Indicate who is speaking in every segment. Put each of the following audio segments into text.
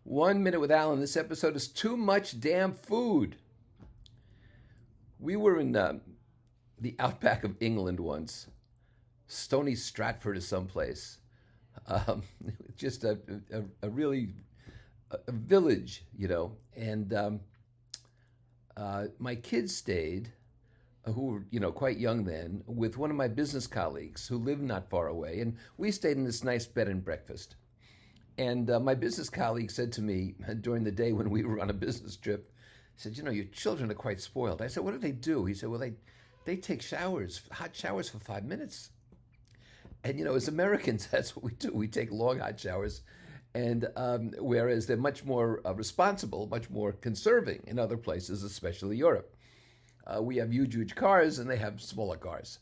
Speaker 1: 1 Minute with Alan. This episode is too much damn food. We were in the outback of England once. Stony Stratford is someplace. Just a really a village, And my kids stayed, who were quite young then, with one of my business colleagues who lived not far away, and we stayed in this nice bed and breakfast. And my business colleague said to me during the day when we were on a business trip, he said, your children are quite spoiled. I said, what do they do? He said, well, they take showers, hot showers for 5 minutes. And, as Americans, that's what we do. We take long hot showers. And whereas they're much more responsible, much more conserving in other places, especially Europe. We have huge cars and they have smaller cars.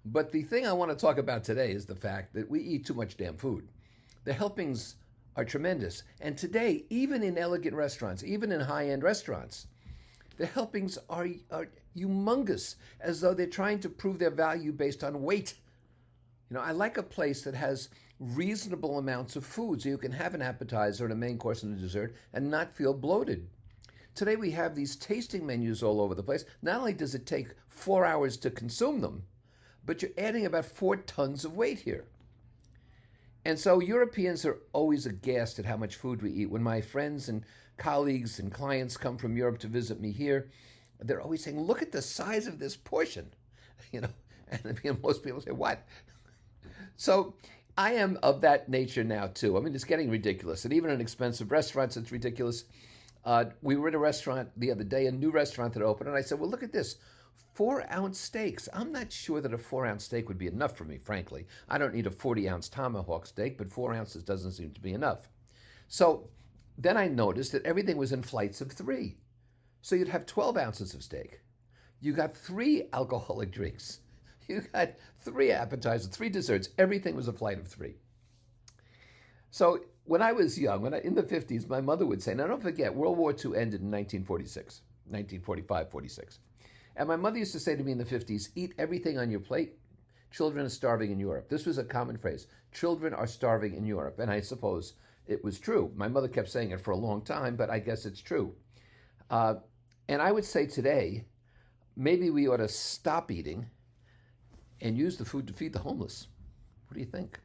Speaker 1: But the thing I want to talk about today is the fact that we eat too much damn food. The helpings are tremendous. And today, even in elegant restaurants, even in high-end restaurants, the helpings are humongous, as though they're trying to prove their value based on weight. I like a place that has reasonable amounts of food so you can have an appetizer and a main course and a dessert and not feel bloated. Today we have these tasting menus all over the place. Not only does it take 4 hours to consume them, but you're adding about 4 tons of weight here. And so Europeans are always aghast at how much food we eat. When my friends and colleagues and clients come from Europe to visit me here, they're always saying, look at the size of this portion. And most people say, what? So I am of that nature now, too. I mean, it's getting ridiculous. And even in expensive restaurants, it's ridiculous. We were at a restaurant the other day, a new restaurant that opened, and I said, well, look at this. 4-ounce steaks. I'm not sure that a 4-ounce steak would be enough for me, frankly. I don't need a 40-ounce tomahawk steak, but 4 ounces doesn't seem to be enough. So then I noticed that everything was in flights of 3. So you'd have 12 ounces of steak. You got 3 alcoholic drinks. You got 3 appetizers, 3 desserts. Everything was a flight of 3. So when I was young, in the 50s, my mother would say, now don't forget, World War II ended in 1945, 46. And my mother used to say to me in the 50s, eat everything on your plate. Children are starving in Europe. This was a common phrase. Children are starving in Europe. And I suppose it was true. My mother kept saying it for a long time, but I guess it's true. And I would say today, maybe we ought to stop eating and use the food to feed the homeless. What do you think?